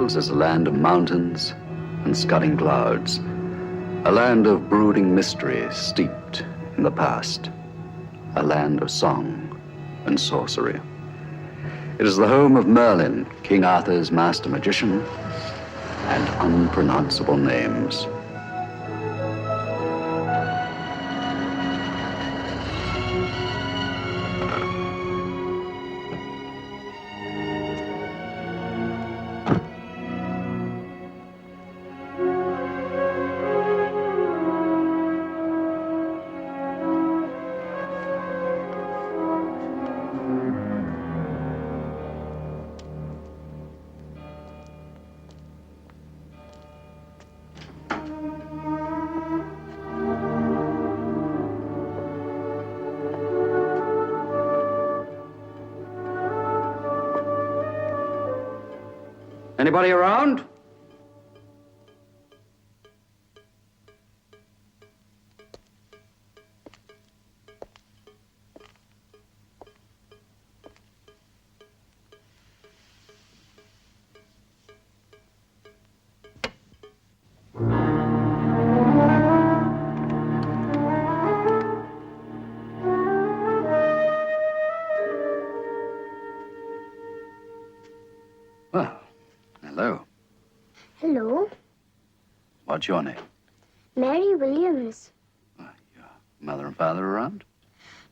Wales is a land of mountains and scudding clouds, a land of brooding mystery steeped in the past, a land of song and sorcery. It is the home of Merlin, King Arthur's master magician, and unpronounceable names. Anybody around? Well, hello. Hello. What's your name? Mary Williams. Your mother and father around?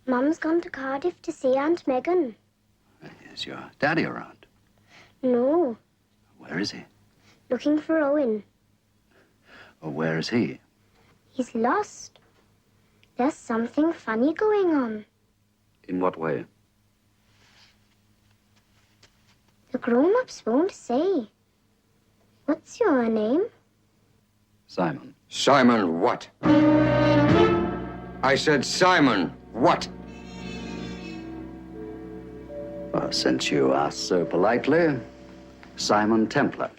Mum's gone to Cardiff to see Aunt Megan. Is your daddy around? No. Where is he? Looking for Owen. Or where is he? He's lost. There's something funny going on. In what way? The grown-ups won't say. What's your name? Simon. Simon what? I said Simon what? Well, since you asked so politely, Simon Templar.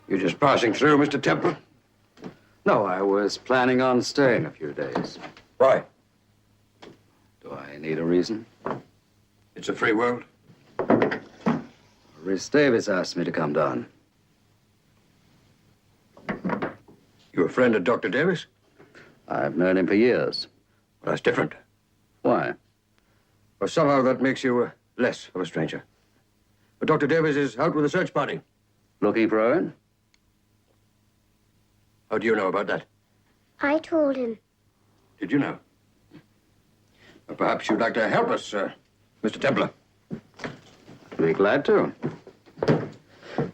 You're just passing through, Mr. Templar? No, I was planning on staying a few days. Why? Do I need a reason? It's a free world. Rhys Davis asked me to come down. You a friend of Dr. Davis? I've known him for years. Well, that's different. Why? Well, somehow that makes you less of a stranger. But Dr. Davis is out with a search party. Looking for Owen? How do you know about that? I told him. Did you know? Well, perhaps you'd like to help us, Mr. Templar. I'd be glad to.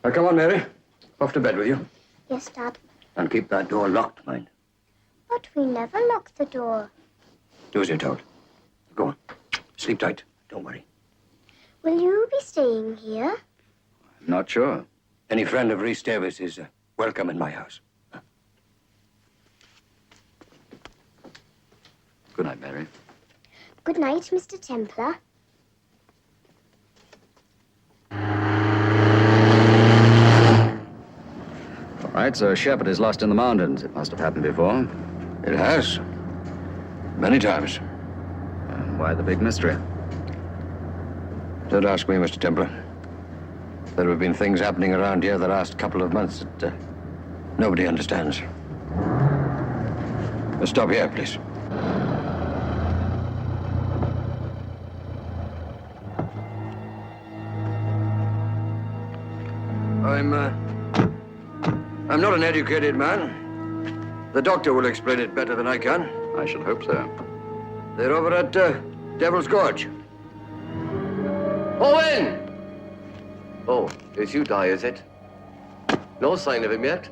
Now, come on, Mary. Off to bed with you. Yes, Dad. And keep that door locked, mind. But we never lock the door. Do as you're told. Go on. Sleep tight. Don't worry. Will you be staying here? I'm not sure. Any friend of Rhys Davis is welcome in my house. Good night, Mary. Good night, Mr. Templar. All right, so a shepherd is lost in the mountains. It must have happened before. It has. Many times. And why the big mystery? Don't ask me, Mr. Templar. There have been things happening around here the last couple of months that nobody understands. Let's stop here, please. I'm not an educated man. The doctor will explain it better than I can. I should hope so. They're over at Devil's Gorge. Owen! Oh, it's you, Di, is it? No sign of him yet?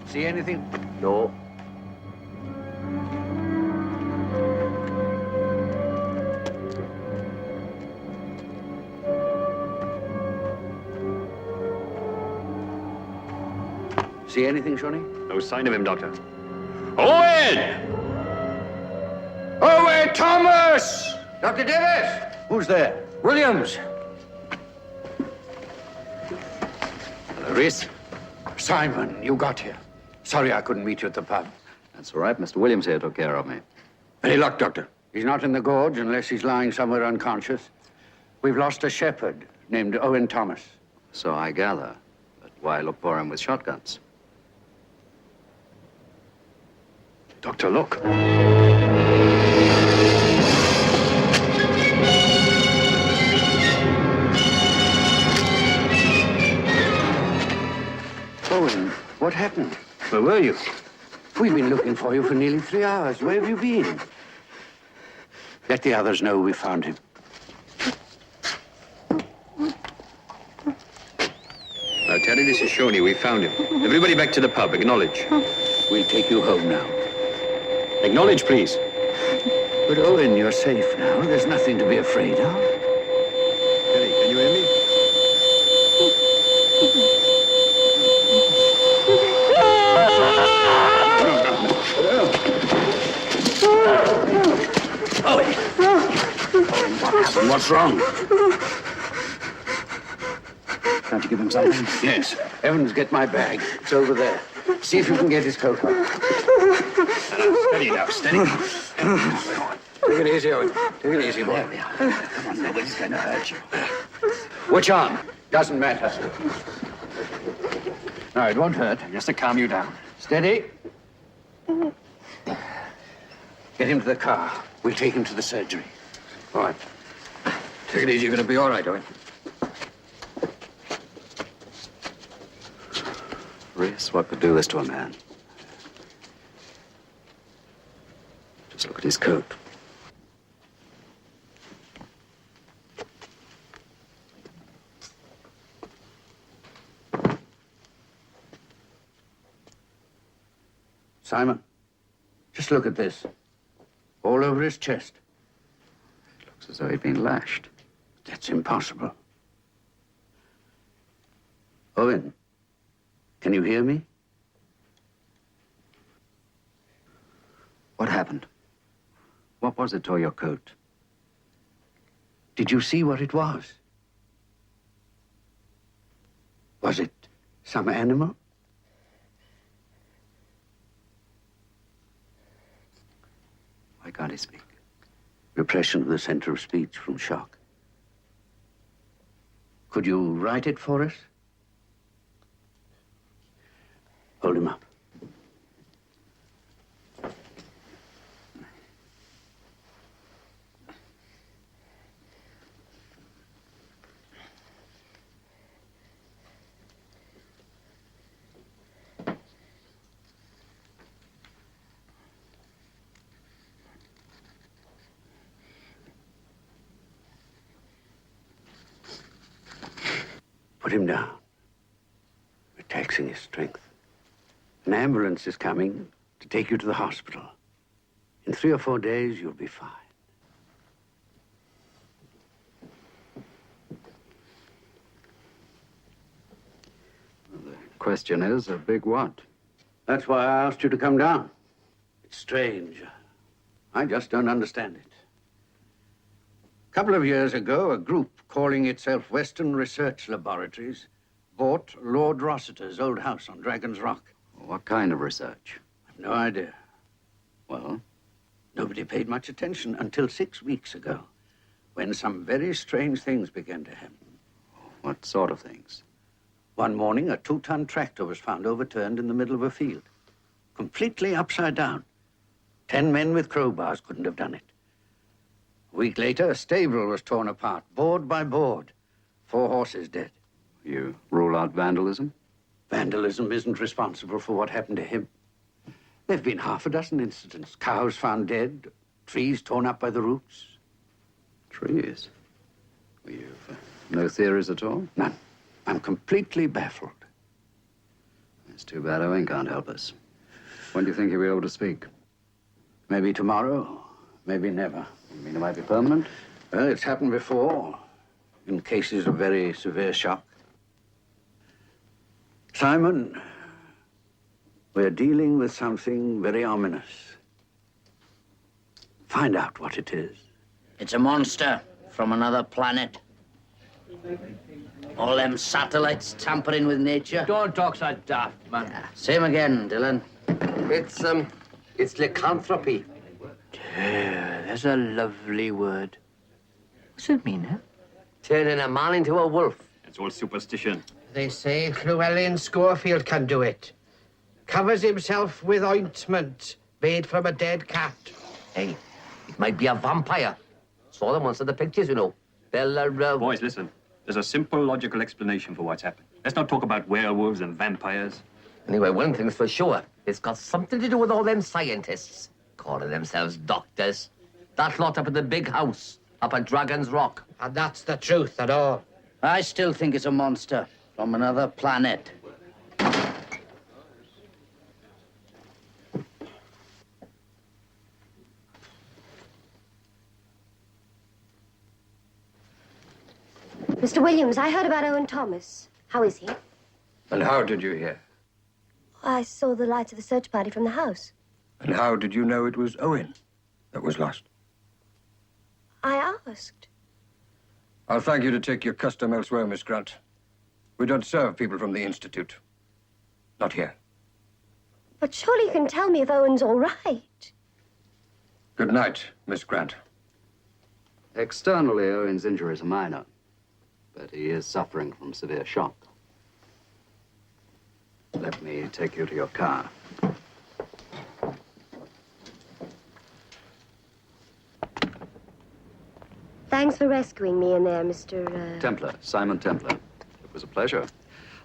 See anything? No. See anything, Shawnee? No sign of him, Doctor. Owen! Owen Thomas! Dr. Davis! Who's there? Williams! Hello, Reese. Simon, you got here. Sorry I couldn't meet you at the pub. That's all right. Mr. Williams here took care of me. Any luck, Doctor? He's not in the gorge unless he's lying somewhere unconscious. We've lost a shepherd named Owen Thomas. So I gather. But why look for him with shotguns? Doctor, look. Owen, what happened? Where were you? We've been looking for you for nearly 3 hours. Where have you been? Let the others know we found him. I'll tell you, this is Shawnee. We found him. Everybody back to the pub. Acknowledge. We'll take you home now. Acknowledge, please. But Owen, you're safe now. There's nothing to be afraid of. Kelly, can you hear me? What's wrong? Can't you give him something? Yes. Evans, get my bag. It's over there. See if you can get his coat off. Steady now, steady. Take it easy, Owen. Take it easy, boy. There we are. Come on, nobody's going to hurt you. Which arm? Doesn't matter. No, it won't hurt. Just to calm you down. Steady. Get him to the car. We'll take him to the surgery. All right. Take it easy. You're going to be all right, Owen. Reese, what could do this to a man? Just look at his coat. Simon, just look at this. All over his chest. Looks as though he'd been lashed. That's impossible. Owen, can you hear me? What happened? What was it tore your coat? Did you see what it was? Was it some animal? Why can't he speak? Repression of the center of speech from shock. Could you write it for us? Hold him up. Put him down. We're taxing his strength. An ambulance is coming to take you to the hospital. In 3 or 4 days, you'll be fine. The question is, a big what? That's why I asked you to come down. It's strange. I just don't understand it. A couple of years ago, a group calling itself Western Research Laboratories bought Lord Rossiter's old house on Dragon's Rock. What kind of research? I've no idea. Well, Nobody paid much attention until 6 weeks ago, when some very strange things began to happen. what sort of things? One morning, a 2-ton tractor was found overturned in the middle of a field, completely upside down. 10 men with crowbars couldn't have done it. A week later, a stable was torn apart, board by board. 4 horses dead. You rule out vandalism? Vandalism isn't responsible for what happened to him. There've been half a dozen incidents. Cows found dead, trees torn up by the roots. Trees? Well, you've no theories at all? None. I'm completely baffled. It's too bad Owen can't help us. When do you think he'll be able to speak? Maybe tomorrow, maybe never. You mean it might be permanent? Well, it's happened before, in cases of very severe shock. Simon, we're dealing with something very ominous. Find out what it is. It's a monster from another planet. All them satellites tampering with nature. Don't talk so daft, man. Yeah, same again, Dylan. It's lycanthropy. That's a lovely word. What's it mean, eh? Turning a man into a wolf. It's all superstition. They say Llewellyn Schofield can do it. Covers himself with ointment made from a dead cat. Hey, it might be a vampire. Saw them once in the pictures, you know. Boys, listen. There's a simple, logical explanation for what's happened. Let's not talk about werewolves and vampires. Anyway, one thing's for sure. It's got something to do with all them scientists, calling themselves doctors. That lot up in the big house, up at Dragon's Rock. And that's the truth at all. I still think it's a monster from another planet. Mr. Williams, I heard about Owen Thomas. How is he? And how did you hear? I saw the lights of the search party from the house. And how did you know it was Owen that was lost? I asked. I'll thank you to take your custom elsewhere, Miss Grant. We don't serve people from the Institute. Not here. But surely you can tell me if Owen's all right. Good night, Miss Grant. Externally, Owen's injuries are minor, but he is suffering from severe shock. Let me take you to your car. Thanks for rescuing me in there, Mr. Templar, Simon Templar. It was a pleasure.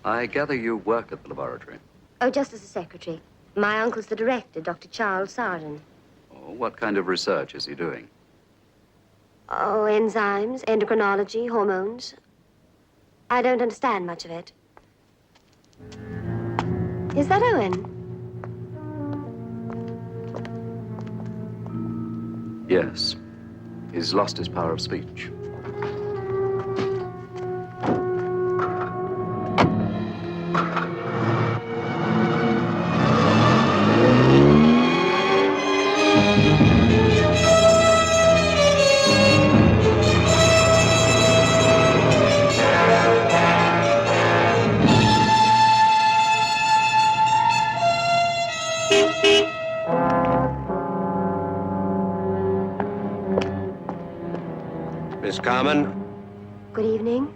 I gather you work at the laboratory. Oh, just as a secretary. My uncle's the director, Dr. Charles Sarden. Oh, what kind of research is he doing? Oh, enzymes, endocrinology, hormones. I don't understand much of it. Is that Owen? Yes. He's lost his power of speech. Miss Carmen? Good evening.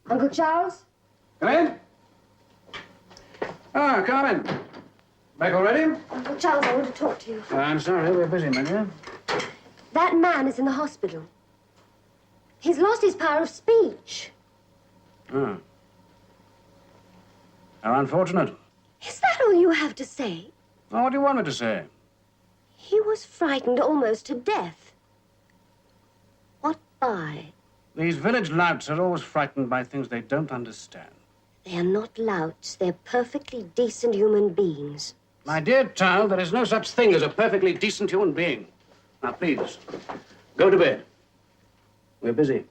Uncle Charles? Come in. Ah, Carmen. Back already? Uncle Charles, I want to talk to you. I'm sorry, we're busy, my dear. That man is in the hospital. He's lost his power of speech. Oh. How unfortunate. Is that all you have to say? Well, what do you want me to say? He was frightened almost to death. What by? These village louts are always frightened by things they don't understand. They are not louts. They're perfectly decent human beings. My dear child, there is no such thing as a perfectly decent human being. Now, please, go to bed. We're busy.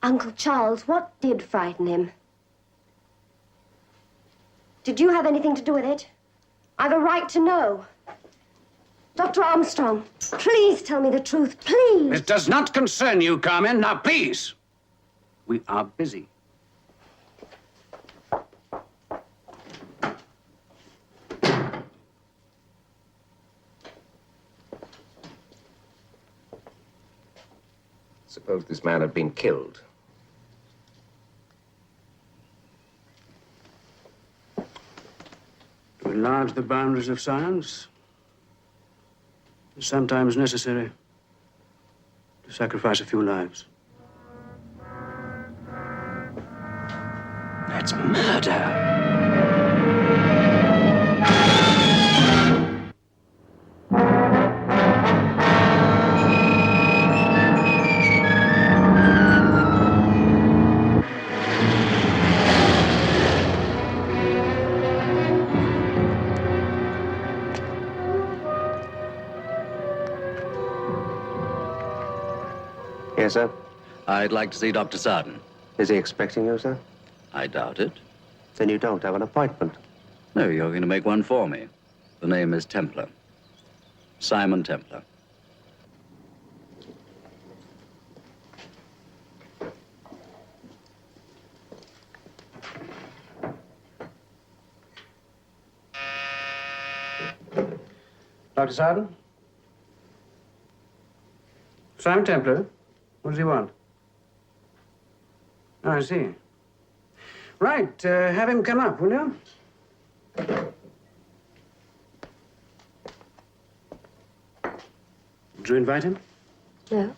Uncle Charles, what did frighten him? Did you have anything to do with it? I've a right to know. Dr. Armstrong, please tell me the truth, please. It does not concern you, Carmen. Now, please. We are busy. Suppose this man had been killed. To enlarge the boundaries of science, it's sometimes necessary to sacrifice a few lives. That's murder. Yes, sir? I'd like to see Dr. Sarden. Is he expecting you, sir? I doubt it. Then you don't have an appointment. No, you're going to make one for me. The name is Templar. Simon Templar. Dr. Sarden? Simon Templar? What does he want? Oh, I see. Right, have him come up, will you? Did you invite him? No,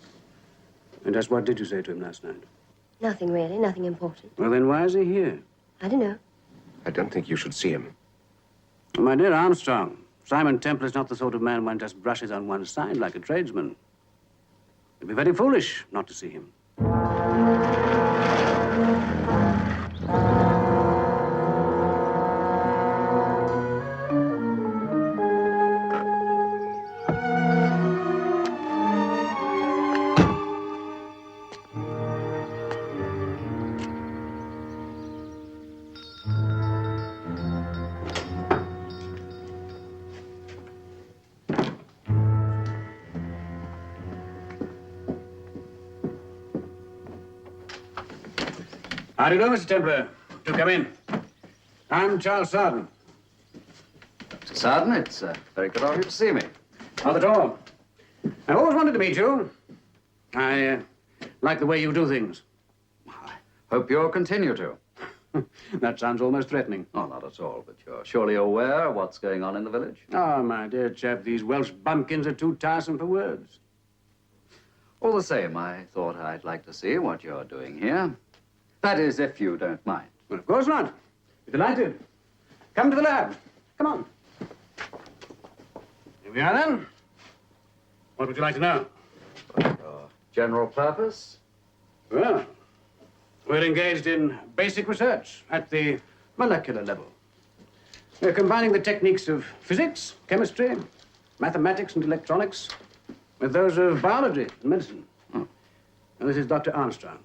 And just what did you say to him last night? nothing really, nothing important. Well, then why is he here? I don't know. I don't think you should see him. Well, my dear Armstrong, Simon Templar's not the sort of man one just brushes on one side like a tradesman. It'd be very foolish not to see him. How do you do, Mr. Templar? Do come in. I'm Charles Sarden. Dr. Sarden, it's very good of you to see me. Not at all. I've always wanted to meet you. I like the way you do things. I hope you'll continue to. That sounds almost threatening. Oh, not at all, but you're surely aware of what's going on in the village. Oh, my dear chap, these Welsh bumpkins are too tiresome for words. All the same, I thought I'd like to see what you're doing here. That is, if you don't mind. Well, of course not. Be delighted. Come to the lab. Come on. Here we are, then. What would you like to know? Your general purpose? Well, we're engaged in basic research at the molecular level. We're combining the techniques of physics, chemistry, mathematics, and electronics with those of biology and medicine. And this is Dr. Armstrong,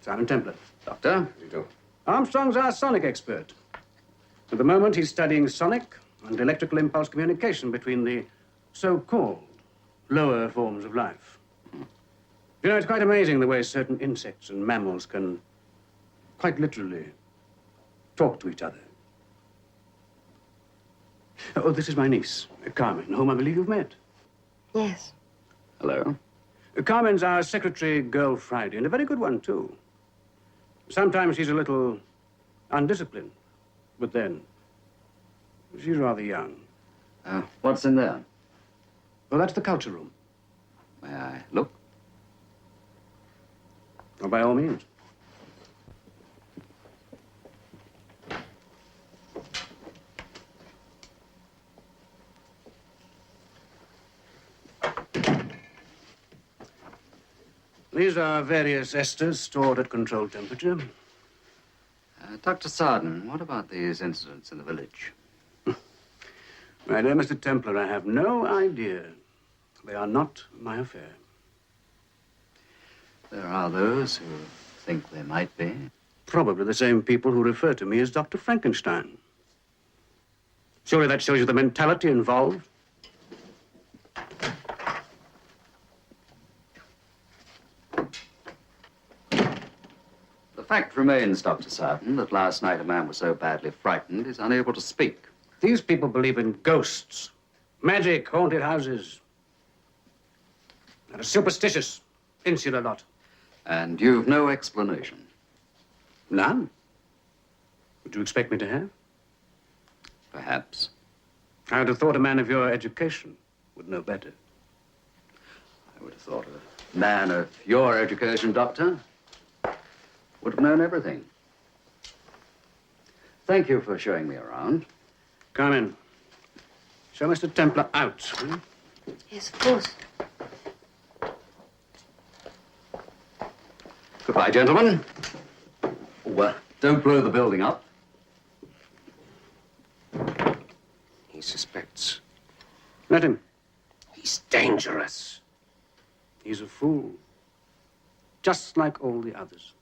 Simon Templar. Doctor? You do. Armstrong's our sonic expert. At the moment, he's studying sonic and electrical impulse communication between the so-called lower forms of life. You know, it's quite amazing the way certain insects and mammals can quite literally talk to each other. Oh, this is my niece, Carmen, whom I believe you've met. Yes. Hello? Carmen's our secretary, Girl Friday, and a very good one, too. Sometimes she's a little undisciplined, but then she's rather young. What's in there? Well, that's the culture room. May I look? Oh, by all means. These are various esters stored at controlled temperature. Dr. Sarden, what about these incidents in the village? My dear Mr. Templar, I have no idea. They are not my affair. There are those who think they might be. Probably the same people who refer to me as Dr. Frankenstein. Surely that shows you the mentality involved. The fact remains, Dr. Sarton, that last night a man was so badly frightened he's unable to speak. These people believe in ghosts, magic, haunted houses. They're a superstitious, insular lot. And you've no explanation. None? Would you expect me to have? Perhaps. I would have thought a man of your education would know better. I would have thought a man of your education, Doctor, would have known everything. Thank you for showing me around. Come in. Show Mr. Templar out, will you? Yes, of course. Goodbye, gentlemen. Well, don't blow the building up. He suspects. Let him. He's dangerous. He's a fool. Just like all the others.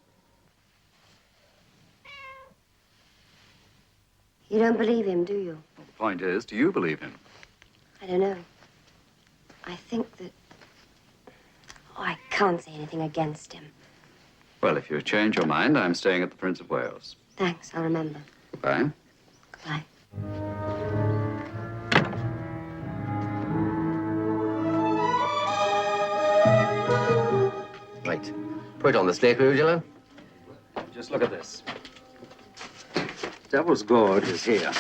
You don't believe him, do you? Well, the point is, do you believe him? I don't know. I think that... Oh, I can't say anything against him. Well, if you change your mind, I'm staying at the Prince of Wales. Thanks, I'll remember. Goodbye. Goodbye. Right. Put it on the slate, will you, Jello? Just look at this. Devil's Gorge is here.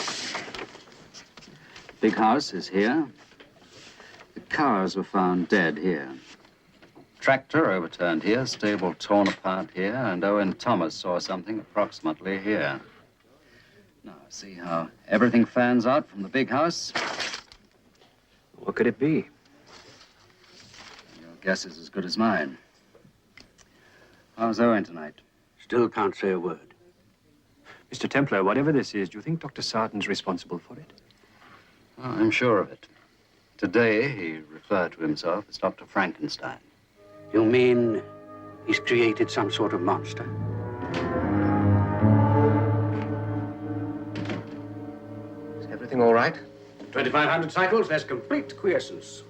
Big house is here. The cars were found dead here. Tractor overturned here, stable torn apart here, and Owen Thomas saw something approximately here. Now, see how everything fans out from the big house? What could it be? Your guess is as good as mine. How's Owen tonight? Still can't say a word. Mr. Templar, whatever this is, do you think Dr. Sarton's responsible for it? Oh, I'm sure of it. Today, he referred to himself as Dr. Frankenstein. You mean he's created some sort of monster? Is everything all right? 2,500 cycles, there's complete quiescence.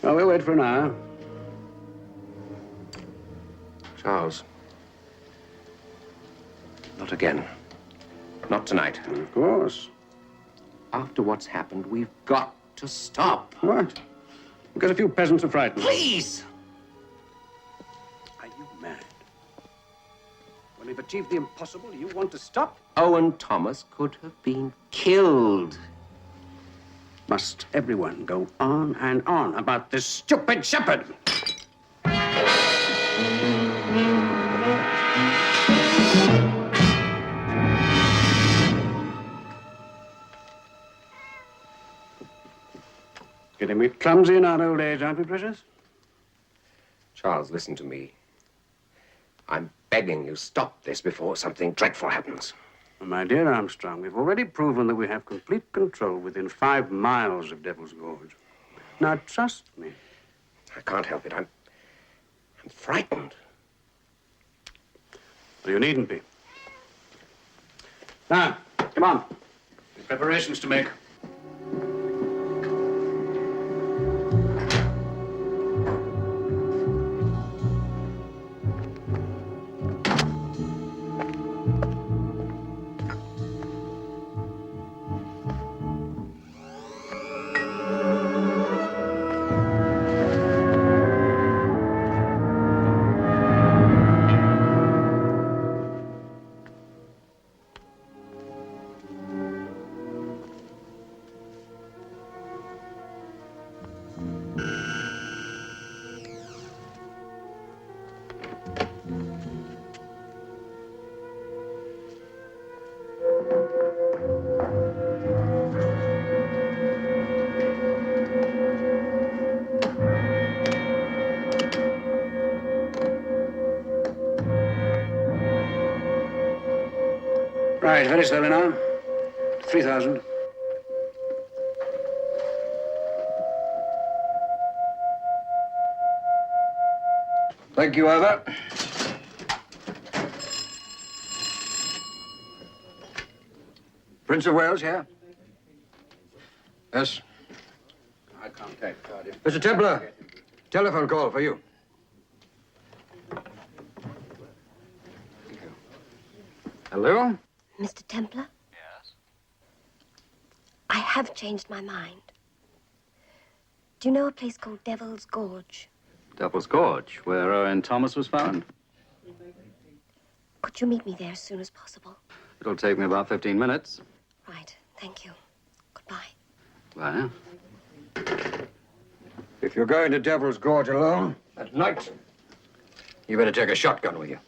Well, we'll wait for an hour. Charles. Not again. Not tonight. Of course. After what's happened, we've got to stop. What? Because a few peasants are frightened. Please! Are you mad? When we've achieved the impossible, you want to stop? Owen Thomas could have been killed. Must everyone go on and on about this stupid shepherd? Getting me clumsy in our old age, aren't we, precious? Charles, listen to me. I'm begging you, stop this before something dreadful happens. My dear Armstrong, we've already proven that we have complete control within 5 miles of Devil's Gorge. Now, trust me. I can't help it. I'm frightened. Well, you needn't be. Now, come on. There's preparations to make. Right, very slowly now. 3,000. Thank you, Ava. Prince of Wales here? Yes? I contact Cardiff. Mr. Templar, telephone call for you. Hello? Mr. Templar? Yes? I have changed my mind. Do you know a place called Devil's Gorge? Devil's Gorge, where Owen Thomas was found. Could you meet me there as soon as possible? It'll take me about 15 minutes. Right. Thank you. Goodbye. Bye now. If you're going to Devil's Gorge alone at night, you better take a shotgun with you.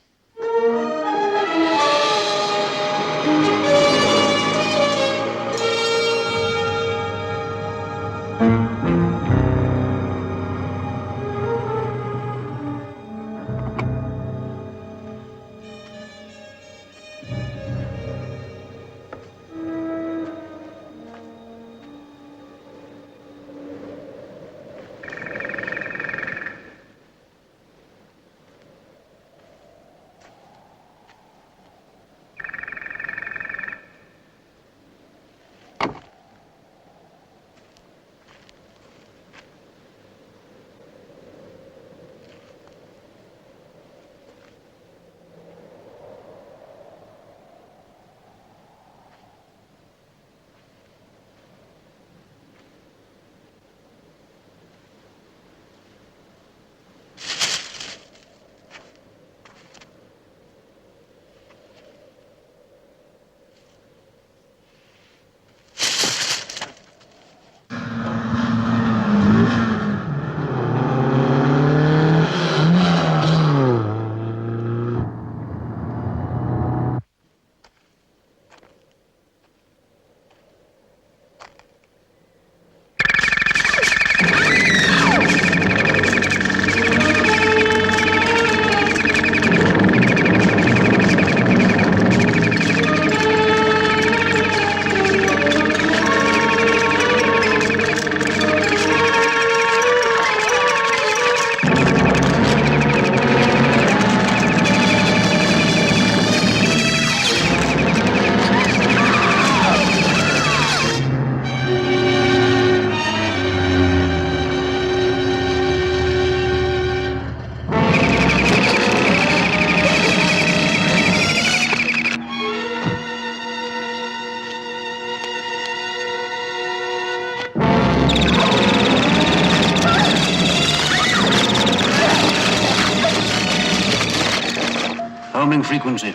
Homing frequency.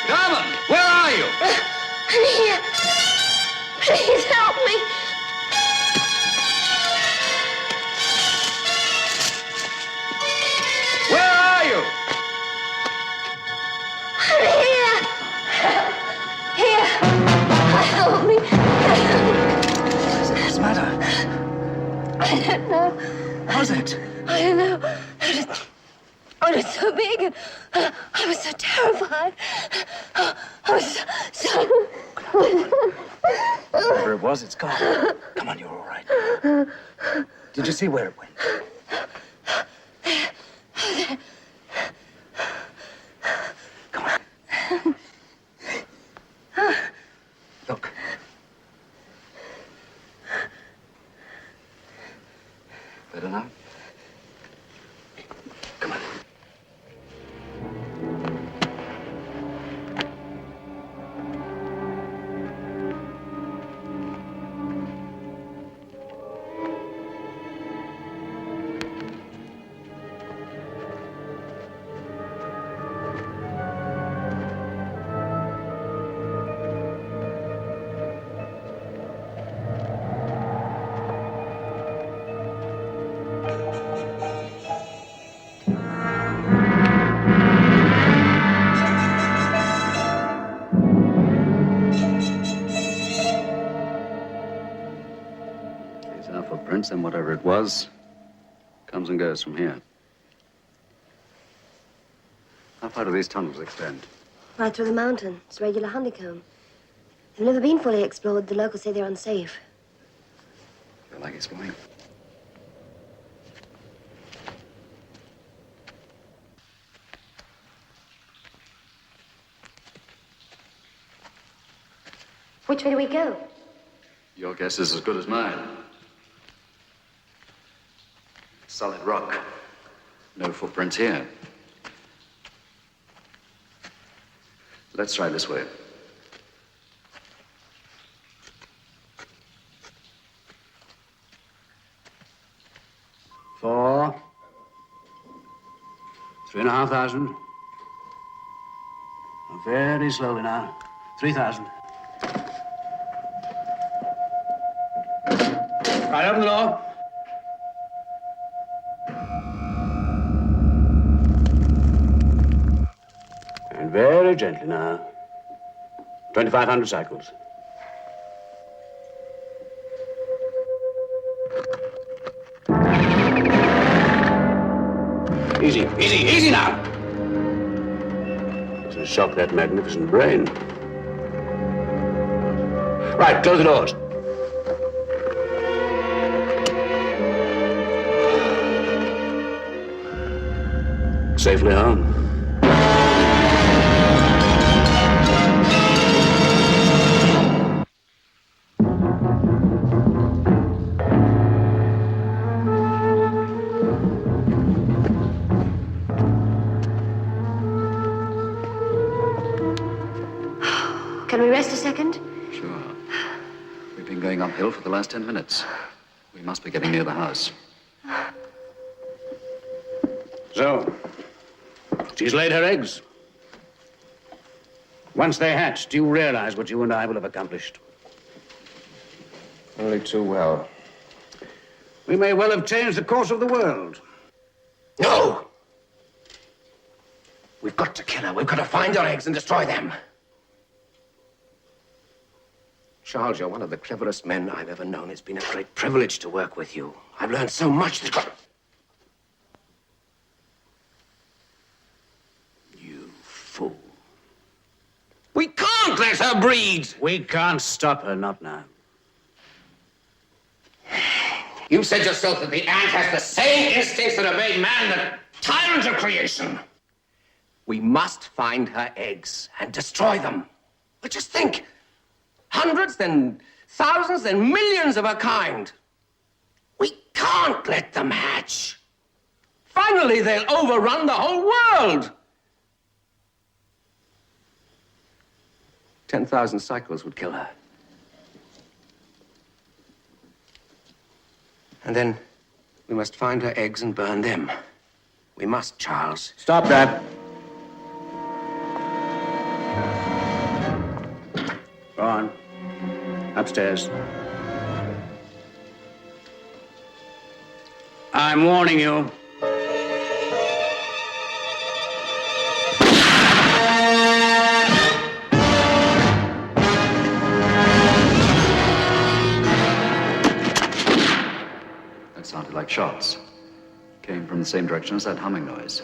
Carmen, where are you? I'm here. Please help me. Where are you? I'm here. Here. Help me. What's the matter? I don't know. How's it? I don't know. Oh, it's so big, and I was so terrified. I was so... Whatever it was, it's gone. Come on, you're all right. Did you see where it went? Come on. Look. Better now? Come on. These are footprints, and whatever it was, comes and goes from here. How far do these tunnels extend? Right through the mountain. It's a regular honeycomb. They've never been fully explored. The locals say they're unsafe. Feel like exploring. Which way do we go? Your guess is as good as mine. Solid rock. No footprints here. Let's try this way. $4,000. 3,500. Very slowly now. 3,000. Right, open the door. And very gently now. 2,500 cycles. Easy, easy, easy now! This will shock that magnificent brain. Right, close the doors. Safely home. Can we rest a second? Sure. We've been going uphill for the last 10 minutes. We must be getting near the house. So, she's laid her eggs. Once they hatch, do you realize what you and I will have accomplished? Only too well. We may well have changed the course of the world. No! We've got to kill her. We've got to find her eggs and destroy them. Charles, you're one of the cleverest men I've ever known. It's been a great privilege to work with you. I've learned so much that... You fool. We can't let her breed! We can't stop her, not now. You said yourself that the ant has the same instincts that have made man the tyrant of creation. We must find her eggs and destroy them. But just think, hundreds, then thousands, then millions of her kind. We can't let them hatch. Finally, they'll overrun the whole world. 10,000 cycles would kill her. And then we must find her eggs and burn them. We must, Charles. Stop that. Go on. Upstairs. I'm warning you. That sounded like shots. Came from the same direction as that humming noise.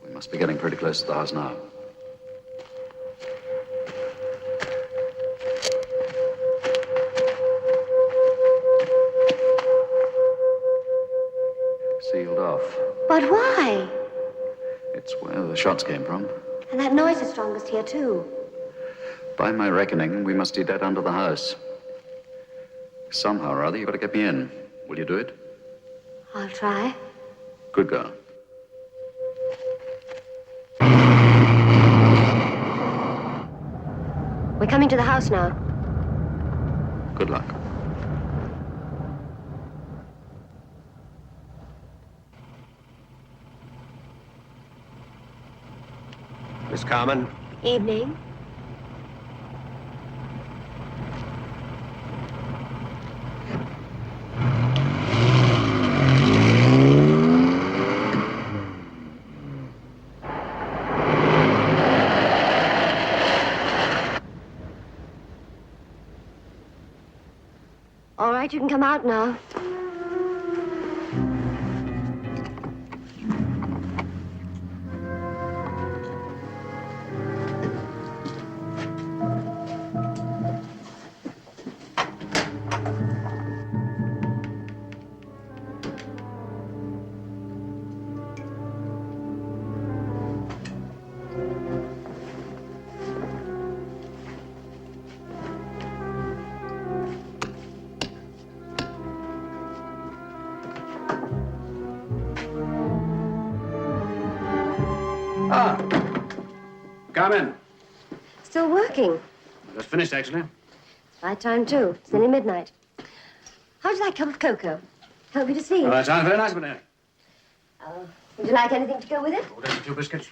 We must be getting pretty close to the house now. Sealed off. But why? It's where the shots came from. And that noise is strongest here, too. By my reckoning, we must be dead under the house. Somehow or other, you've got to get me in. Will you do it? I'll try. Good girl. We're coming to the house now. Good luck. Miss Carmen? Evening. All right, you can come out now. Ah, come in. Still working. Just finished, actually. It's my time, too. It's nearly midnight. How'd you like a cup of cocoa? Help you to sleep? Well, that sounds very nice, Annette. Would you like anything to go with it? Oh, just a few biscuits.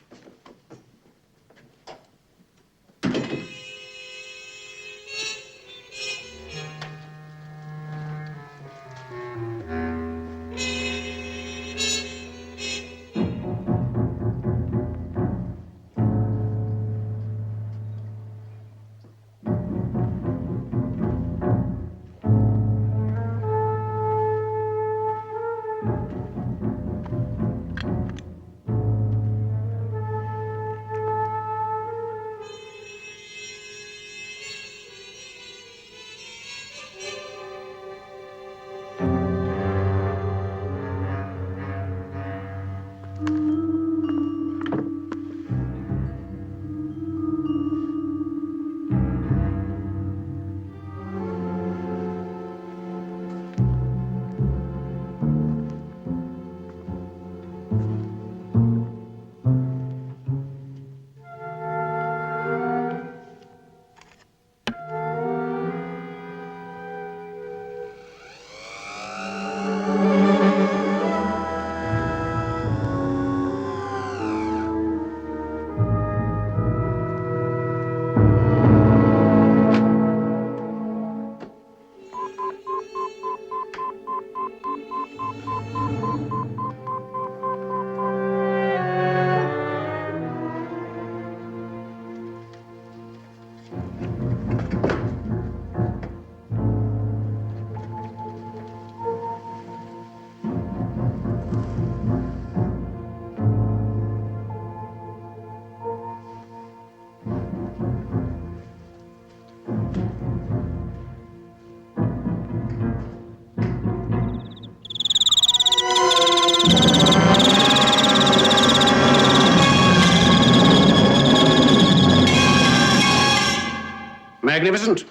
Magnificent.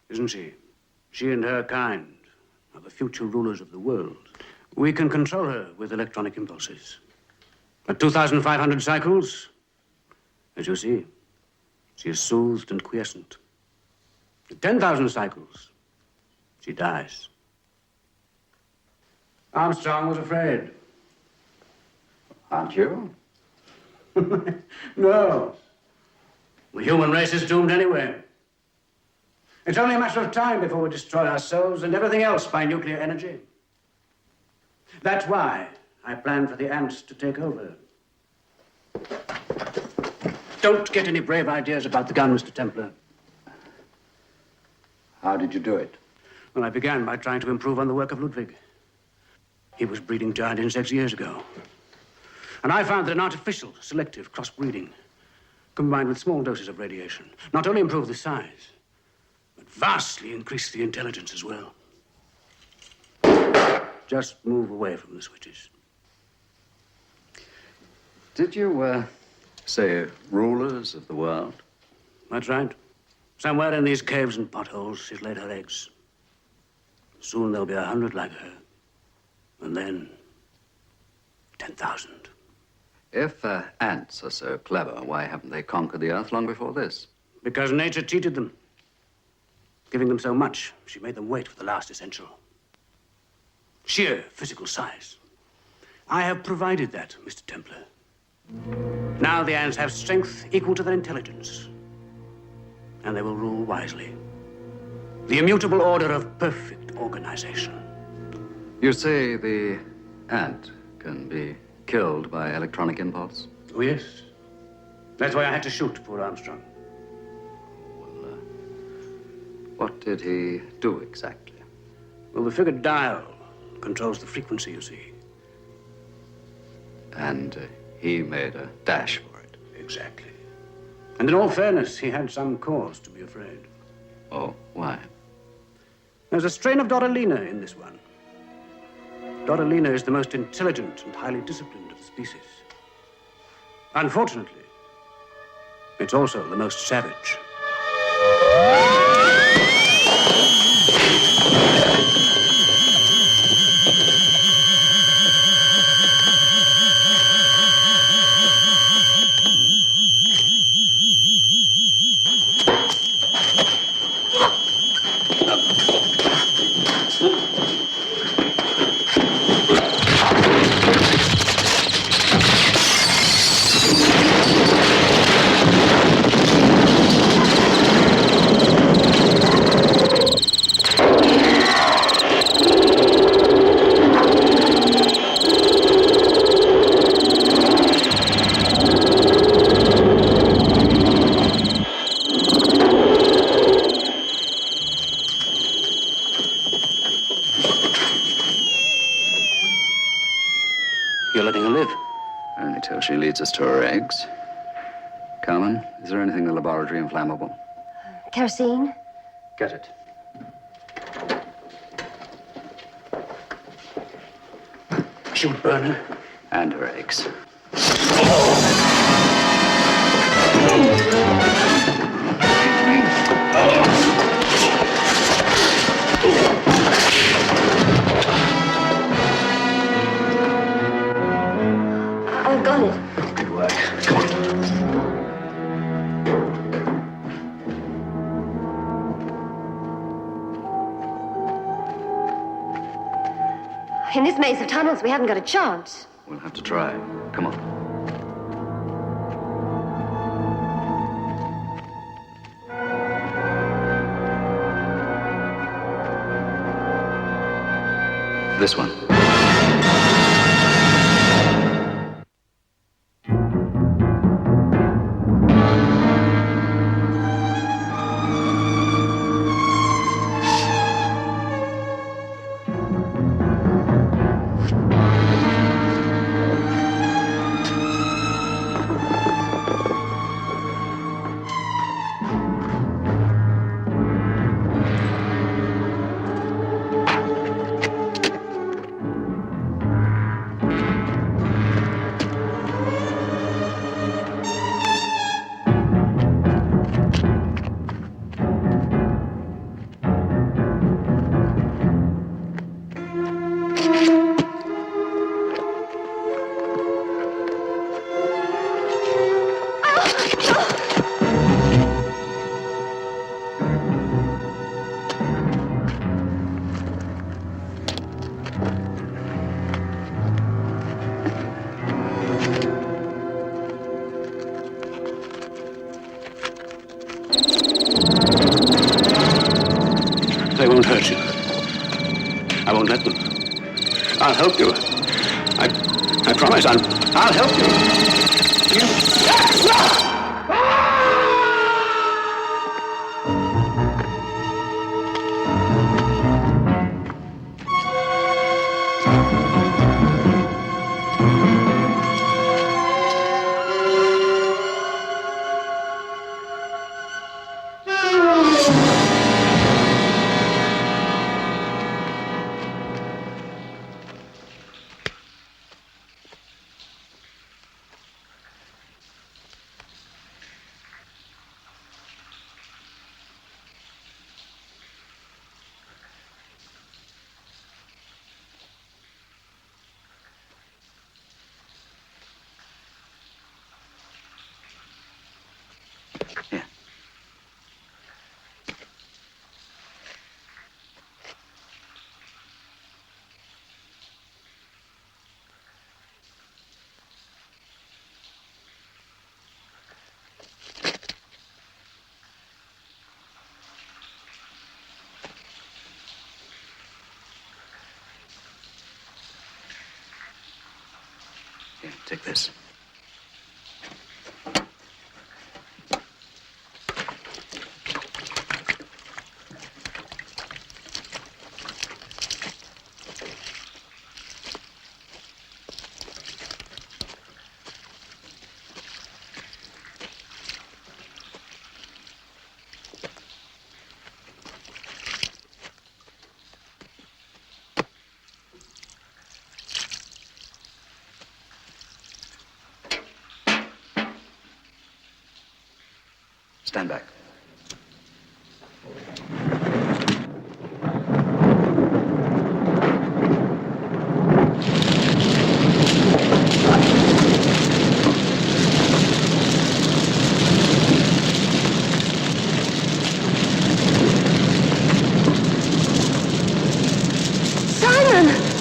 Isn't she? She and her kind are the future rulers of the world. We can control her with electronic impulses. At 2,500 cycles, as you see, she is soothed and quiescent. At 10,000 cycles, she dies. Armstrong was afraid. Aren't you? No. The human race is doomed anyway. It's only a matter of time before we destroy ourselves and everything else by nuclear energy. That's why I plan for the ants to take over. Don't get any brave ideas about the gun, Mr. Templar. How did you do it? Well, I began by trying to improve on the work of Ludwig. He was breeding giant insects years ago. And I found that an artificial, selective crossbreeding, combined with small doses of radiation, not only improved the size, but vastly increased the intelligence as well. Just move away from the switches. Did you, say rulers of the world? That's right. Somewhere in these caves and potholes, she's laid her eggs. Soon there'll be 100 like her. And then 10,000. If ants are so clever, why haven't they conquered the Earth long before this? Because nature cheated them. Giving them so much, she made them wait for the last essential. Sheer physical size. I have provided that, Mr. Templar. Now the ants have strength equal to their intelligence. And they will rule wisely. The immutable order of perfect organization. You say the ant can be killed by electronic impulse? Oh, yes. That's why I had to shoot poor Armstrong. Well, what did he do exactly? Well, the figured dial controls the frequency, you see. And he made a dash for it. Exactly. And in all fairness, he had some cause to be afraid. Oh, why? There's a strain of Doralina in this one. Doralina is the most intelligent and highly disciplined of the species. Unfortunately, it's also the most savage. leads us to her eggs. Carmen, is there anything in the laboratory inflammable? Kerosene? Get it. Should burn her. And her eggs. I've got it. Good work. Come on. In this maze of tunnels, we haven't got a chance. We'll have to try. Come on. This one. They won't hurt you. I won't let them. I'll help you. I promise I'll help you. Here. Here, take this. Stand back. Simon!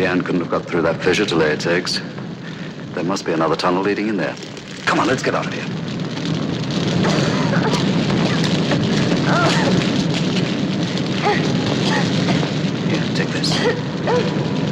Anne couldn't have got through that fissure to lay its eggs. There must be another tunnel leading in there. Come on, let's get out of here. Here, take this.